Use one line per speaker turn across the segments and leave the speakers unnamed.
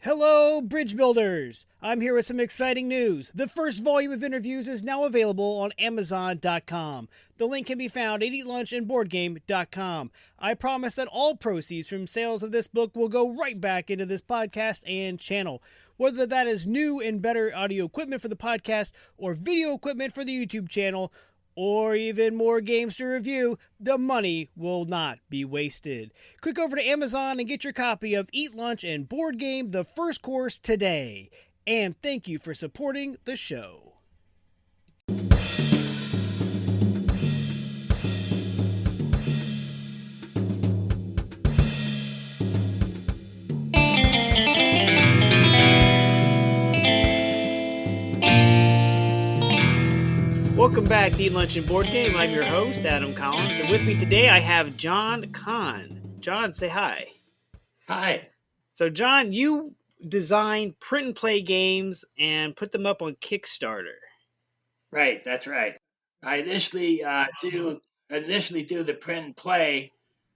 Hello, bridge builders! I'm here with some exciting news. The first volume of interviews is now available on Amazon.com. The link can be found at eatlunchandboardgame.com. I promise that all proceeds from sales of this book will go right back into this podcast and channel. Whether that is new and better audio equipment for the podcast or video equipment for the YouTube channel, or even more games to review, the money will not be wasted. Click over to Amazon and get your copy of Eat Lunch and Board Game, the first course today. And thank you for supporting the show. Welcome back to Eat Lunch and Board Game. I'm your host, Adam Collins, and with me today I have John Kohn. John, say hi.
Hi.
So, John, you design print and play games and put them up on Kickstarter.
Right, that's right. I initially do the print and play.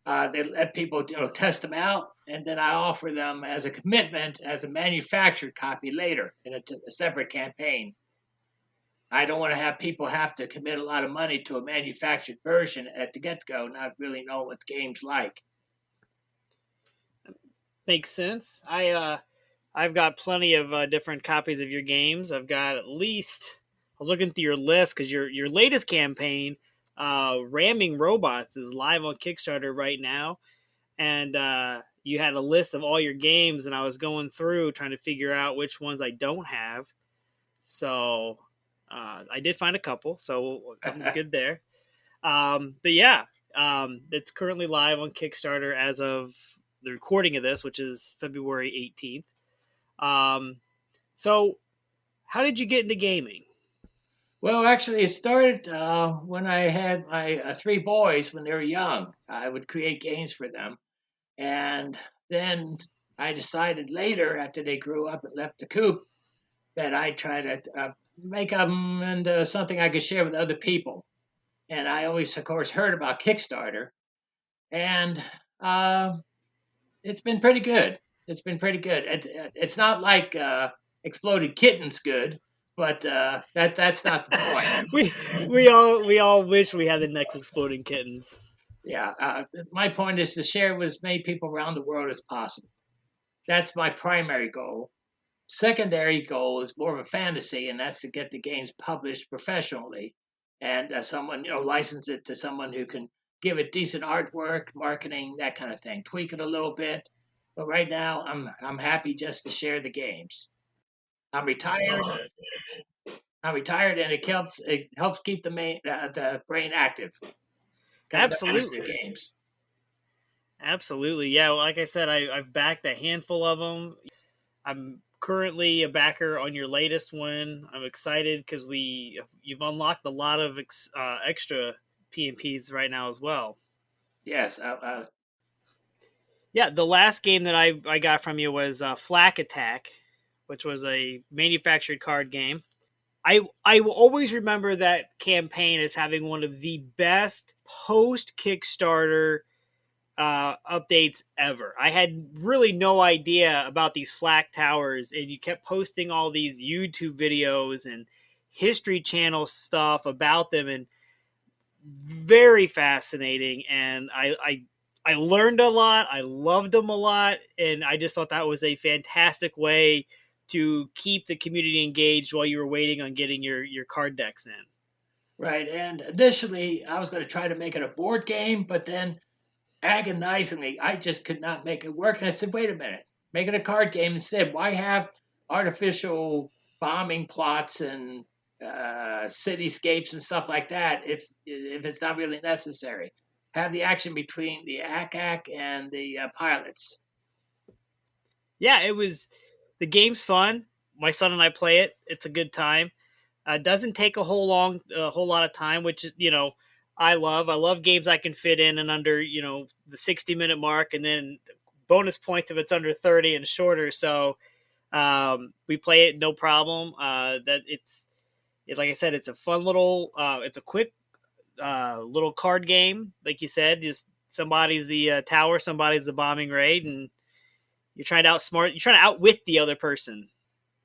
They let people test them out, and then I offer them as a commitment as a manufactured copy later in a separate campaign. I don't want to have people have to commit a lot of money to a manufactured version at the get-go, not really know what the game's like.
Makes sense. I've got plenty of different copies of your games. I've got at least, I was looking through your list because your latest campaign, Ramming Robots, is live on Kickstarter right now. And you had a list of all your games, and I was going through trying to figure out which ones I don't have. So I did find a couple, so I'm good there. But yeah, it's currently live on Kickstarter as of the recording of this, which is February 18th. So how did you get into gaming?
Well, actually, it started when I had my three boys when they were young. I would create games for them. And then I decided later, after they grew up and left the coop, that I'd try to make them into something I could share with other people. And I always, of course, heard about Kickstarter. And it's been pretty good. It's been pretty good. It's not like Exploded Kittens good, but that's not the point.
we all wish we had the next Exploding Kittens.
Yeah, my point is to share with as many people around the world as possible. That's my primary goal. Secondary goal is more of a fantasy, and that's to get the games published professionally, and someone license it to someone who can give it decent artwork, marketing, that kind of thing. Tweak it a little bit, but right now I'm happy just to share the games. I'm retired. And it helps keep the brain active.
Absolutely.
Games.
Absolutely. Yeah. Like I said, I've backed a handful of them. I'm currently a backer on your latest one. I'm excited because you've unlocked a lot of extra P&Ps right now as well.
Yes.
Yeah. The last game that I got from you was Flak Attack, which was a manufactured card game. I will always remember that campaign as having one of the best post Kickstarter updates ever. I had really no idea about these flak towers, and you kept posting all these YouTube videos and History Channel stuff about them, and very fascinating. And I learned a lot. I loved them a lot, and I just thought that was a fantastic way to keep the community engaged while you were waiting on getting your card decks in.
Right. And initially, I was going to try to make it a board game, but then agonizingly, I just could not make it work. And I said, wait a minute, make it a card game instead. Why have artificial bombing plots and cityscapes and stuff like that if it's not really necessary? Have the action between the ACAC and the pilots.
Yeah, the game's fun. My son and I play it. It's a good time. Doesn't take a whole lot of time, which is, I love games I can fit in and under, the 60-minute mark, and then bonus points if it's under 30 and shorter. So we play it no problem. Like I said, it's a fun little, it's a quick little card game. Like you said, just somebody's the tower, somebody's the bombing raid, and You're trying to outsmart. You're trying to outwit the other person.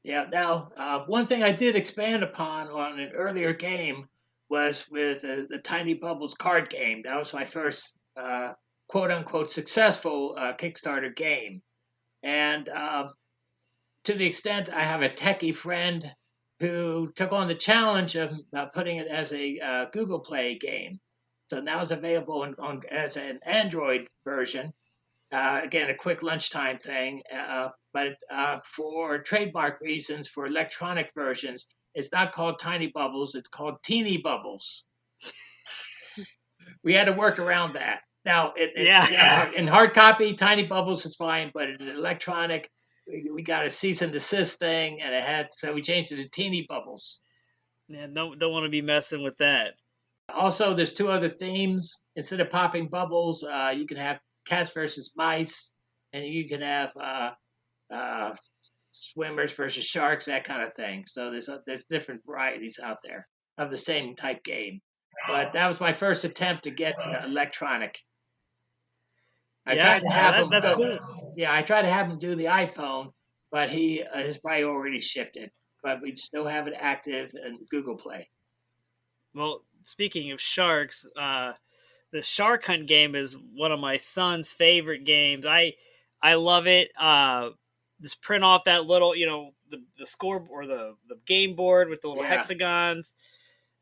Yeah. Now, one thing I did expand upon on an earlier game was with the Tiny Bubbles card game. That was my first quote unquote successful Kickstarter game. And to the extent I have a techie friend who took on the challenge of putting it as a Google Play game. So now it's available as an Android version. Again, a quick lunchtime thing, but for trademark reasons, for electronic versions, it's not called Tiny Bubbles, it's called Teeny Bubbles. We had to work around that. Now,
Yeah.
in hard copy, Tiny Bubbles is fine, but in electronic, we got a cease and desist thing, and so we changed it to Teeny Bubbles.
Yeah, don't want to be messing with that.
Also, there's two other themes. Instead of popping bubbles, you can have cats versus mice, and you can have uh, swimmers versus sharks, that kind of thing. So there's different varieties out there of the same type game. But that was my first attempt to get electronic. I
Yeah,
tried to have him
that's
go.
cool.
Yeah, I tried to have him do the iPhone, but his priority shifted. But we still have it active in Google Play.
Well, speaking of sharks, the Shark Hunt game is one of my son's favorite games. I love it. Just print off that little, the score or the game board with the little
Yeah.
hexagons,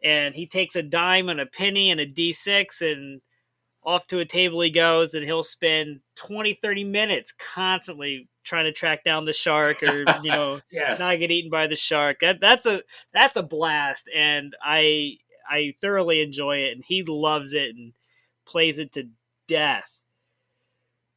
and he takes a dime and a penny and a D6, and off to a table he goes, and he'll spend 20-30 minutes constantly trying to track down the shark, or
Yes.
not get eaten by the shark. That's a blast, and I thoroughly enjoy it, and he loves it and plays it to death.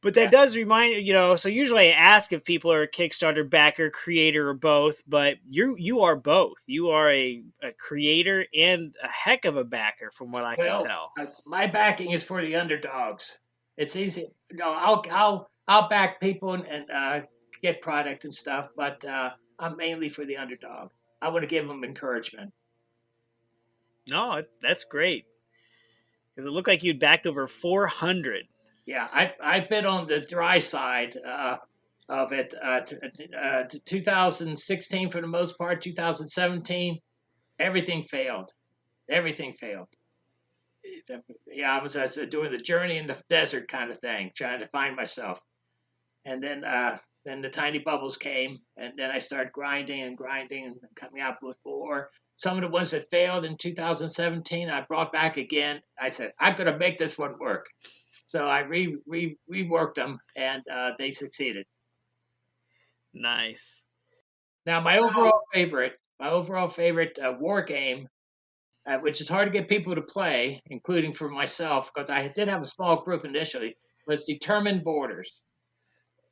But that does remind so usually I ask if people are a Kickstarter backer, creator, or both, but you are both. You are a creator and a heck of a backer, from what I can tell.
My backing is for the underdogs. It's easy. No, I'll back people and get product and stuff, but I'm mainly for the underdog. I want to give them encouragement.
No, that's great. Because it looked like you'd backed over 400.
Yeah, I've been on the dry side of it. To 2016 for the most part. 2017, everything failed. Everything failed. Yeah, I was doing the journey in the desert kind of thing, trying to find myself. And then the tiny bubbles came, and then I started grinding and coming out with more. Some of the ones that failed in 2017, I brought back again. I said, I'm going to make this one work. So I reworked them, and they succeeded.
Nice.
Now, my overall favorite war game, which is hard to get people to play, including for myself, because I did have a small group initially, was Determined Borders.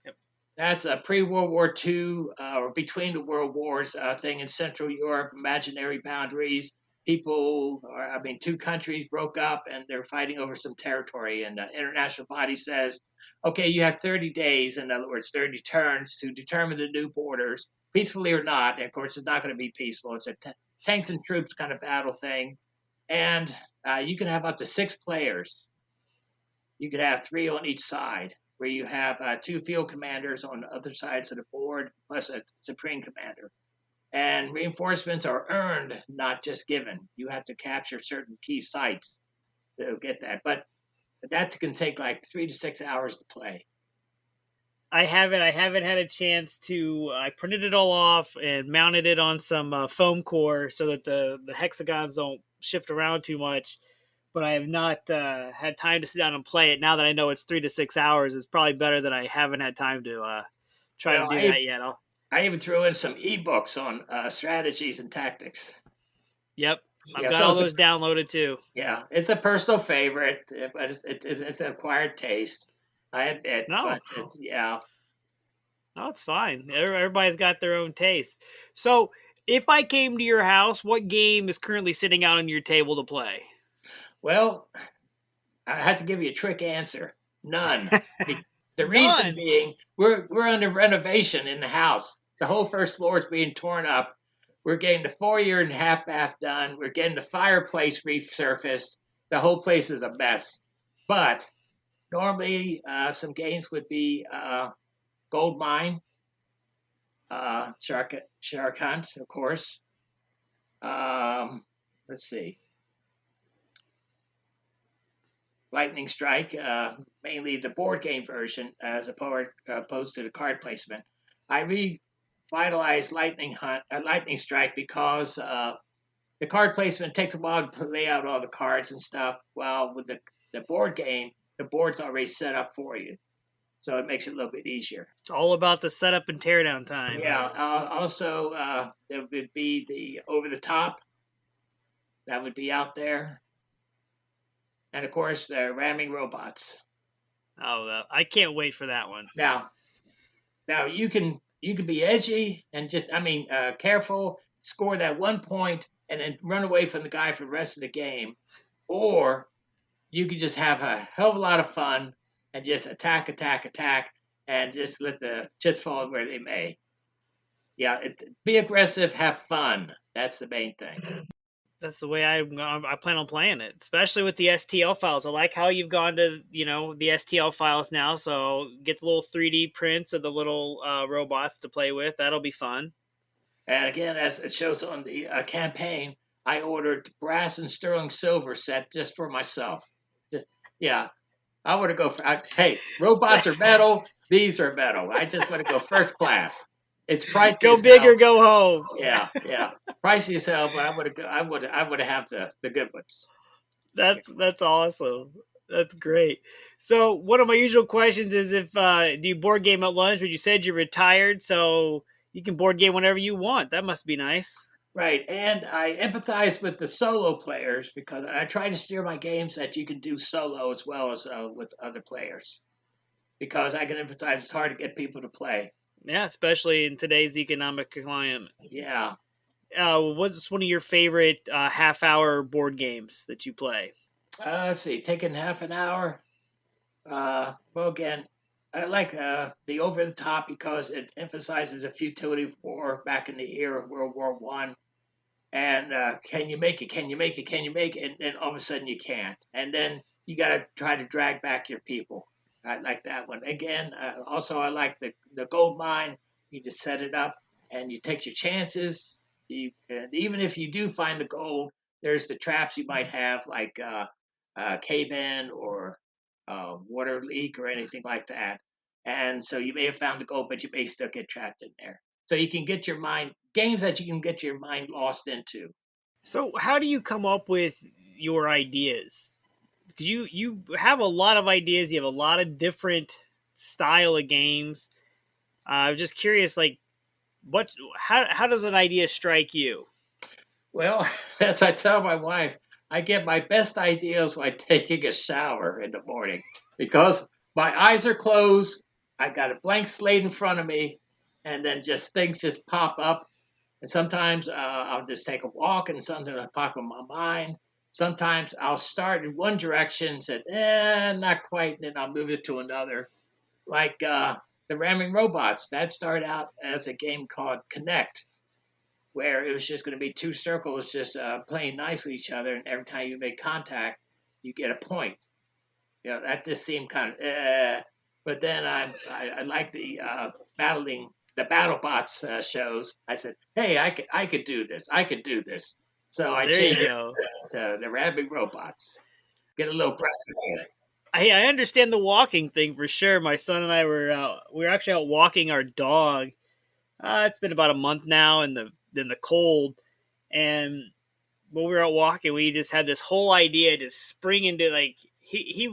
Yep.
That's a pre-World War II or between the World Wars thing in Central Europe, imaginary boundaries. Two countries broke up and they're fighting over some territory. And the international body says, okay, you have 30 days, in other words, 30 turns to determine the new borders, peacefully or not. And of course, it's not going to be peaceful. It's a tanks and troops kind of battle thing. And you can have up to 6 players. You could have 3 on each side, where you have 2 field commanders on the other sides of the board, plus a supreme commander. And reinforcements are earned, not just given. You have to capture certain key sites to get that. But that can take like 3 to 6 hours to play.
I haven't had a chance to. I printed it all off and mounted it on some foam core so that the hexagons don't shift around too much. But I have not had time to sit down and play it. Now that I know it's 3 to 6 hours, it's probably better that I haven't had time to try to do that yet.
I even threw in some ebooks on strategies and tactics.
Yep, I've got all those downloaded too.
Yeah, it's a personal favorite, but it's an acquired taste. I admit.
No,
but yeah.
No, it's fine. Everybody's got their own taste. So, if I came to your house, what game is currently sitting out on your table to play?
Well, I had to give you a trick answer. None. The reason being, we're under renovation in the house. The whole first floor is being torn up. We're getting the foyer and half bath done. We're getting the fireplace resurfaced. The whole place is a mess. But normally, some games would be Gold Mine, Shark Hunt, of course. Um, let's see, Lightning Strike, mainly the board game version as opposed to the card placement. I revitalized Lightning Strike because the card placement takes a while to lay out all the cards and stuff. While with the board game, the board's already set up for you, so it makes it a little bit easier.
It's all about the setup and teardown time.
Yeah. Also, there would be the over the top that would be out there, and of course the ramming robots.
Oh, I can't wait for that one.
Now you can be edgy and careful, score that 1 point, and then run away from the guy for the rest of the game, or you can just have a hell of a lot of fun and just attack, and just let the chips fall where they may. Yeah, be aggressive, have fun. That's the main thing.
That's the way I plan on playing it, especially with the STL files. I like how you've gone to the STL files now, so get the little 3D prints of the little robots to play with. That'll be fun.
And again, as it shows on the campaign, I ordered brass and sterling silver set just for myself. Just yeah, I want to go for. Hey, robots are metal. These are metal. I just want to go first class. It's pricey.
Go big or go home.
Yeah, pricey as hell, but I would have the good ones.
That's awesome. That's great. So one of my usual questions is if do you board game at lunch? But you said you're retired, so you can board game whenever you want. That must be nice.
Right, and I empathize with the solo players because I try to steer my games that you can do solo as well as with other players, because I can empathize. It's hard to get people to play.
Yeah, especially in today's economic climate.
Yeah.
What's one of your favorite half-hour board games that you play?
Let's see, taking half an hour. Well, again, I like the over the top because it emphasizes the futility of war back in the era of World War One. And can you make it? Can you make it? Can you make it? And then all of a sudden you can't. And then you got to try to drag back your people. I like that one. Again, also I like the gold mine. You just set it up and you take your chances. And even if you do find the gold, there's the traps you might have, like cave in or water leak or anything like that. And so you may have found the gold, but you may still get trapped in there. So you can get your mind games that you can get your mind lost into.
So how do you come up with your ideas? Because you have a lot of ideas. You have a lot of different style of games. I'm just curious, like, how does an idea strike you?
Well, as I tell my wife, I get my best ideas while taking a shower in the morning because my eyes are closed. I got a blank slate in front of me, and then just things just pop up. And sometimes I'll just take a walk, and something will pop in my mind. Sometimes I'll start in one direction, said, not quite, and then I'll move it to another. Like the ramming robots, that started out as a game called Connect, where it was just going to be two circles just playing nice with each other, and every time you make contact, you get a point. That just seemed kind of, but then I like the BattleBots shows. I said, hey, I could do this. I could do this. So I changed it to the ramming robots. Get a little breath in it.
I understand the walking thing for sure. My son and I we were actually out walking our dog. It's been about a month now in the cold, and when we were out walking, we just had this whole idea to spring into, like, he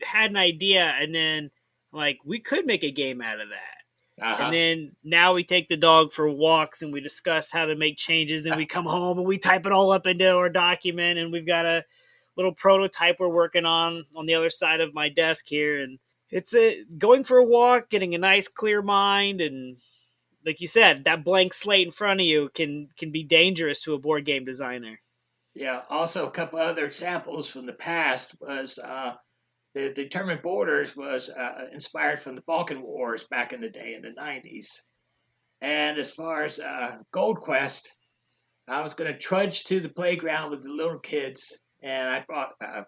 had an idea, and then like we could make a game out of that.
Uh-huh.
And then now we take the dog for walks and we discuss how to make changes. Then we come home and we type it all up into our document, and we've got a little prototype we're working on the other side of my desk here. And it's going for a walk, getting a nice clear mind, and like you said, that blank slate in front of you can be dangerous to a board game designer.
Yeah. Also, a couple other examples from the past was the Determined Borders was inspired from the Balkan Wars back in the day in the 90s. And as far as Gold Quest, I was going to trudge to the playground with the little kids, and I brought a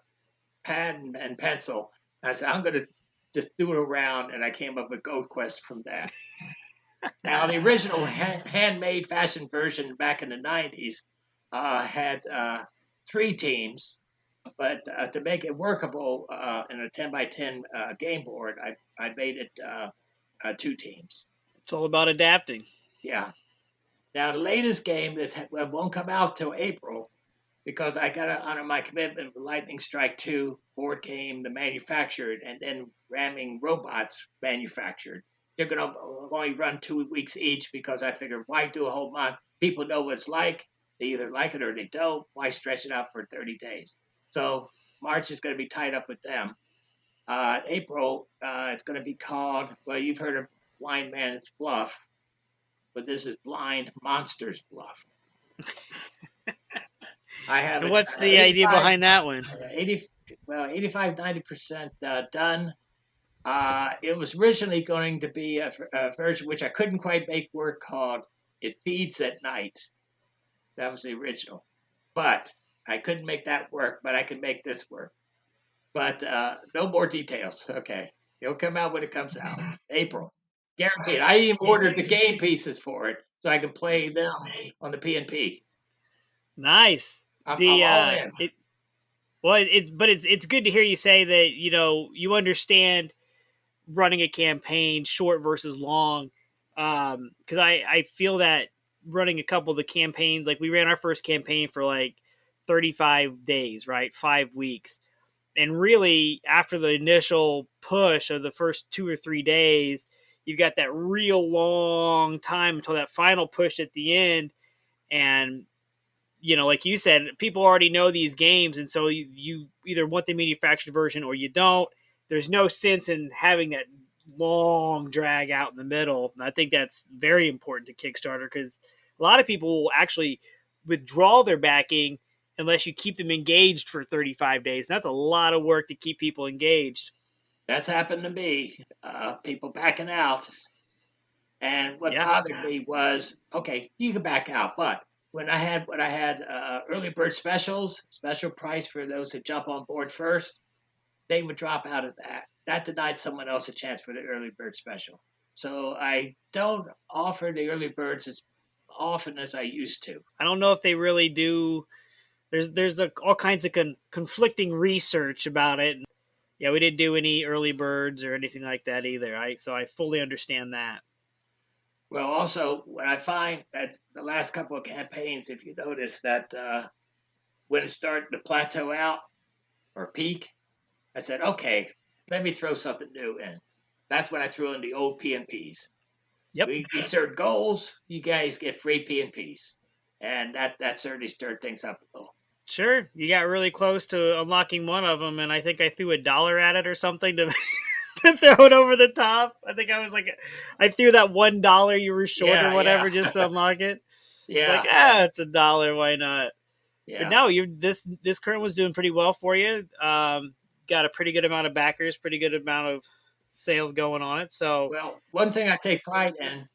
pad and pencil. And I said, I'm going to just threw it around, and I came up with Gold Quest from that. Now, the original handmade fashion version back in the 90s had 3 teams, but to make it workable in a 10 by 10 game board, I made it 2 teams.
It's all about adapting.
Yeah. Now, the latest game that won't come out till April because I got to honor my commitment with Lightning Strike 2 board game, the manufactured, and then Ramming Robots manufactured. They're going to only run 2 weeks each because I figured, why do a whole month? People know what it's like. They either like it or they don't. Why stretch it out for 30 days? So March is going to be tied up with them. April, it's going to be called, well, you've heard of Blind Man's Bluff, but this is Blind Monsters Bluff. I have
And what's the idea behind that one?
85-90% done. It was originally going to be a version which I couldn't quite make work called It Feeds at Night. That was the original. But I couldn't make that work, but I can make this work. But no more details. Okay. It'll come out when it comes out. April. Guaranteed. I even ordered the game pieces for it so I can play them on the PNP.
Nice.
I'm all in.
It's good to hear you say that, you understand running a campaign short versus long. Because I feel that running a couple of the campaigns, like we ran our first campaign for like 35 days, right? 5 weeks. And really, after the initial push of the first 2 or 3 days, you've got that real long time until that final push at the end. And, like you said, people already know these games. And so you either want the manufactured version or you don't. There's no sense in having that long drag out in the middle. And I think that's very important to Kickstarter because a lot of people will actually withdraw their backing unless you keep them engaged for 35 days. That's a lot of work to keep people engaged.
That's happened to me. People backing out. And what bothered me was, okay, you can back out, but when I had early bird specials, special price for those who jump on board first, they would drop out of that. That denied someone else a chance for the early bird special. So I don't offer the early birds as often as I used to.
I don't know if they really do. There's all kinds of conflicting research about it. Yeah, we didn't do any early birds or anything like that either. So I fully understand that.
Well, also, what I find at the last couple of campaigns, if you notice that when it started to plateau out or peak, I said, okay, let me throw something new in. That's when I threw in the old PNPs.
Yep.
We insert goals, you guys get free PNPs. And that certainly stirred things up a little.
Sure. You got really close to unlocking one of them, and I think I threw $1 at it or something to throw it over the top. I think I threw that $1 you were short or whatever just to unlock it.
Yeah.
It's it's $1. Why not?
Yeah.
But no, this current was doing pretty well for you. Got a pretty good amount of backers, pretty good amount of sales going on it. So,
well, one thing I take pride in,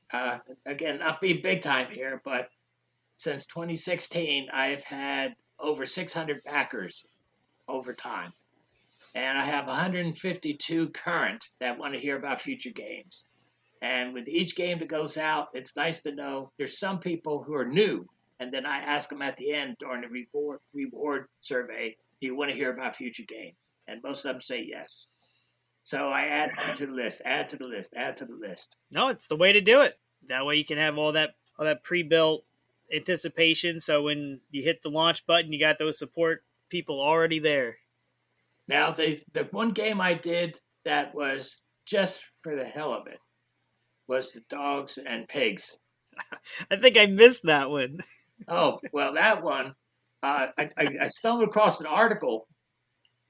again, not being big time here, but since 2016, I've had over 600 backers over time. And I have 152 current that want to hear about future games. And with each game that goes out, it's nice to know there's some people who are new. And then I ask them at the end during the reward survey, do you want to hear about future games? And most of them say yes. So I add to the list, add to the list, add to the list.
No, it's the way to do it. That way you can have all that pre-built anticipation. So when you hit the launch button, you got those support people already there.
Now, the one game I did that was just for the hell of it was the dogs and pigs.
I think I missed that one.
Oh, well, that one, I stumbled across an article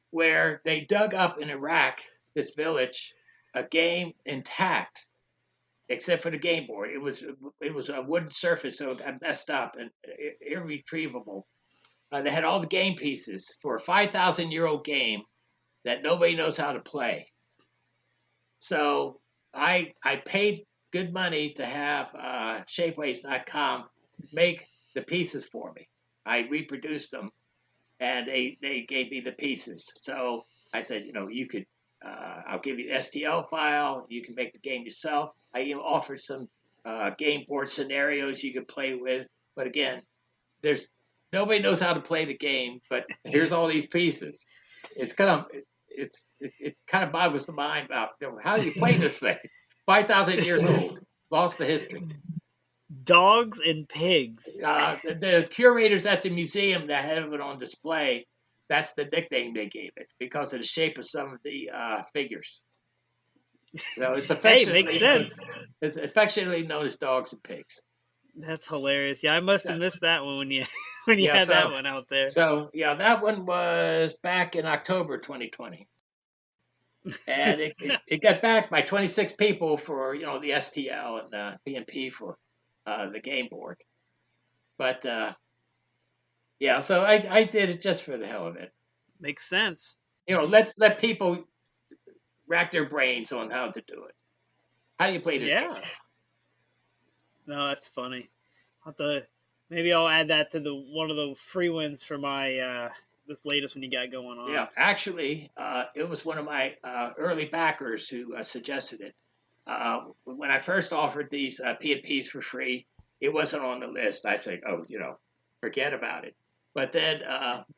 where they dug up in Iraq, this village, a game intact, except for the game board. It was a wooden surface, so it got messed up and irretrievable. They had all the game pieces for a 5,000-year-old game that nobody knows how to play. So I paid good money to have Shapeways.com make the pieces for me. I reproduced them, and they gave me the pieces. So I said, you could I'll give you the STL file. You can make the game yourself. I even offer some game board scenarios you could play with. But again, there's nobody knows how to play the game. But here's all these pieces. It's kind of it kind of boggles the mind about how do you play this thing? 5,000 years old, lost the history.
Dogs and pigs.
The curators at the museum that have it on display, that's the nickname they gave it because of the shape of some of the figures. So
Hey, makes sense.
It's affectionately known as dogs and pigs.
That's hilarious. Yeah, I must have missed that one when you when you had that one out there.
So yeah, that one was back in October 2020, and it got backed by 26 people for the STL and P&P for the game board. But yeah, so I did it just for the hell of it.
Makes sense.
Let people rack their brains on how to do it. How do you play this game?
No, that's funny. Maybe I'll add that to one of the free wins for my this latest one you got going on.
Yeah, actually, it was one of my early backers who suggested it. When I first offered these P&Ps for free, it wasn't on the list. I said, oh, forget about it. But then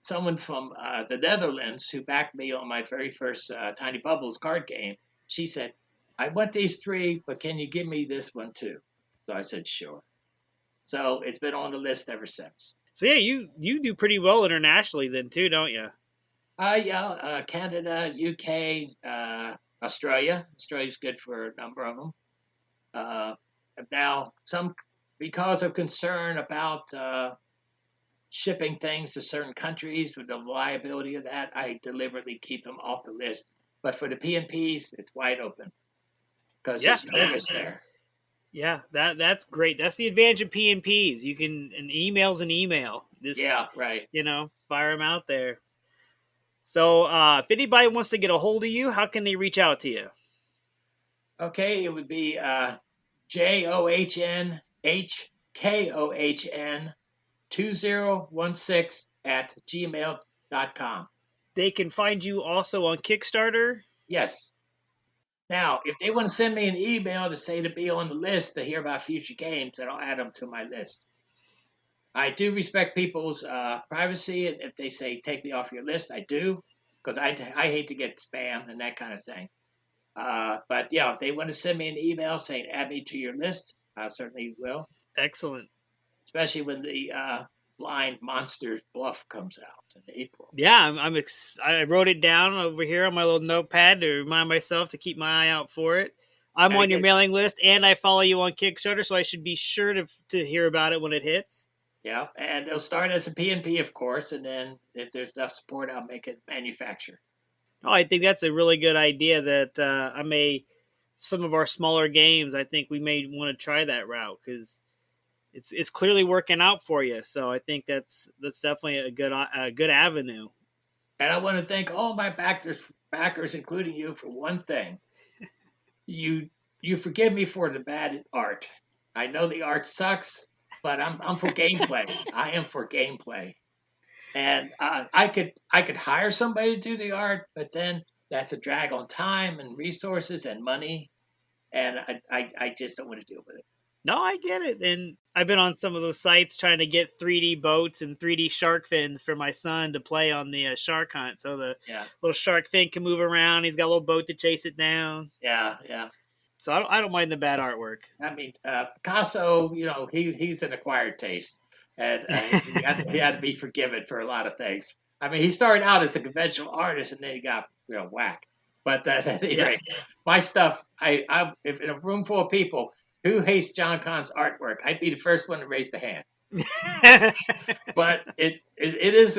someone from the Netherlands who backed me on my very first Tiny Bubbles card game, she said, I want these 3, but can you give me this one too? So I said, sure. So it's been on the list ever since.
So yeah, you do pretty well internationally then too, don't you?
Yeah, Canada, UK, Australia. Australia's good for a number of them. Now, because of concern about shipping things to certain countries with the liability of that, I deliberately keep them off the list. But for the P&Ps, it's wide open because there's no risk there.
Yeah, that's great. That's the advantage of P&Ps. You can an email's an email.
Yeah, right.
Fire them out there. So if anybody wants to get a hold of you, how can they reach out to you?
Okay, it would be JOHNHKOHN 2016 at gmail.com.
They can find you also on Kickstarter?
Yes. Now, if they want to send me an email to say to be on the list to hear about future games, then I'll add them to my list. I do respect people's privacy, and if they say take me off your list, I do, because I hate to get spam and that kind of thing. But yeah, if they want to send me an email saying add me to your list, I certainly will.
Excellent.
Especially when the Blind Monsters Bluff comes out in April.
Yeah, I wrote it down over here on my little notepad to remind myself to keep my eye out for it. I'm on your mailing list, and I follow you on Kickstarter, so I should be sure to hear about it when it hits.
Yeah, and it'll start as a P&P, of course, and then if there's enough support, I'll make it manufactured.
Oh, I think that's a really good idea that some of our smaller games, I think we may want to try that route because it's clearly working out for you. So I think that's definitely a good avenue.
And I want to thank all my backers, including you, for one thing. You forgive me for the bad art. I know the art sucks, but I'm for gameplay. I am for gameplay. And I could hire somebody to do the art, but then that's a drag on time and resources and money, and I just don't want to deal with it.
No, I get it. And I've been on some of those sites trying to get 3D boats and 3D shark fins for my son to play on the shark hunt. So the little shark fin can move around. He's got a little boat to chase it down.
Yeah.
So I don't mind the bad artwork.
I mean, Picasso, he's an acquired taste, and he had to be forgiven for a lot of things. I mean, he started out as a conventional artist, and then he got whack. But at any rate, my stuff, if in a room full of people, who hates John Kohn's artwork? I'd be the first one to raise the hand. But it is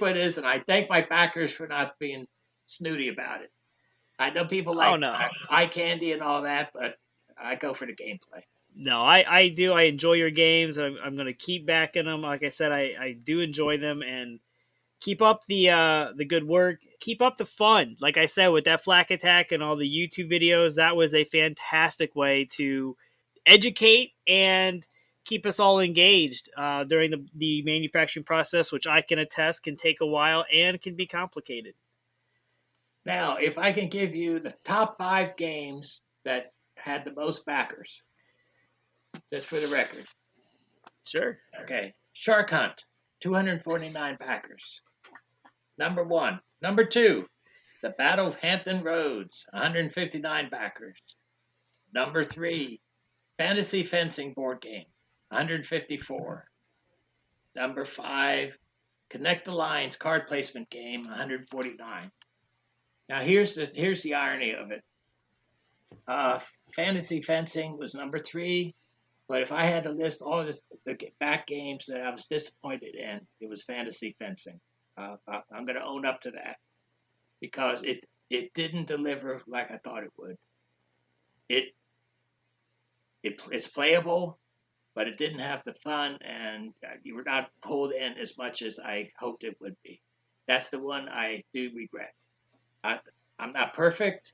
what it is, and I thank my backers for not being snooty about it. I know people like eye candy and all that, but I go for the gameplay.
No, I do. I enjoy your games. I'm going to keep backing them. Like I said, I do enjoy them, and keep up the good work. Keep up the fun. Like I said, with that Flak Attack and all the YouTube videos, that was a fantastic way to educate and keep us all engaged during the manufacturing process, which I can attest can take a while and can be complicated.
Now, if I can give you the top 5 games that had the most backers, just for the record.
Sure.
Okay. Shark Hunt, 249 backers. Number 1. Number 2, The Battle of Hampton Roads, 159 backers. Number 3, Fantasy Fencing board game, 154. Number 5, Connect the Lines card placement game, 149. Now here's the irony of it. Fantasy Fencing was number 3, but if I had to list all the back games that I was disappointed in, it was Fantasy Fencing. I'm going to own up to that because it didn't deliver like I thought it would. It's playable, but it didn't have the fun, and you were not pulled in as much as I hoped it would be. That's the one I do regret. I'm not perfect.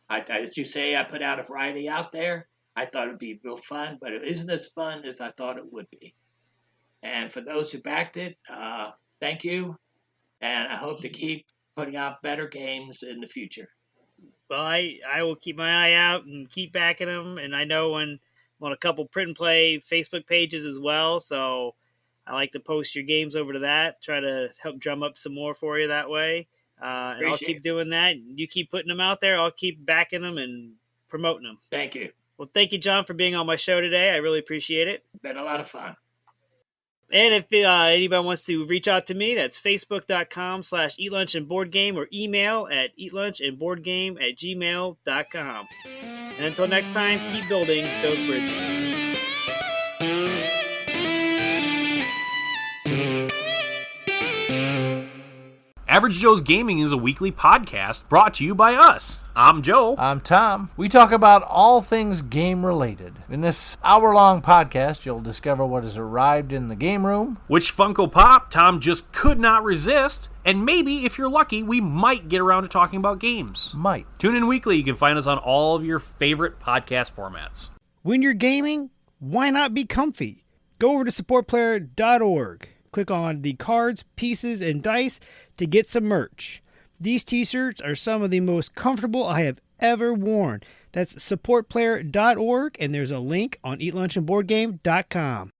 As you say, I put out a variety out there. I thought it would be real fun, but it isn't as fun as I thought it would be. And for those who backed it, thank you. And I hope to keep putting out better games in the future.
Well, I will keep my eye out and keep backing them. And I know I'm on a couple print and play Facebook pages as well. So I like to post your games over to that, try to help drum up some more for you that way. And I'll keep doing that. You keep putting them out there. I'll keep backing them and promoting them.
Thank you.
Well, thank you, John, for being on my show today. I really appreciate it.
It's been a lot of fun.
And if anybody wants to reach out to me, that's facebook.com/eatlunchandboardgame or email at eatlunchandboardgame@gmail.com. And until next time, keep building those bridges.
Average Joe's Gaming is a weekly podcast brought to you by us. I'm Joe.
I'm Tom. We talk about all things game-related. In this hour-long podcast, you'll discover what has arrived in the game room,
which Funko Pop Tom just could not resist, and maybe, if you're lucky, we might get around to talking about games.
Might.
Tune in weekly. You can find us on all of your favorite podcast formats.
When you're gaming, why not be comfy? Go over to supportplayer.org. Click on the cards, pieces, and dice to get some merch. These t-shirts are some of the most comfortable I have ever worn. That's supportplayer.org, and there's a link on eatlunchandboardgame.com.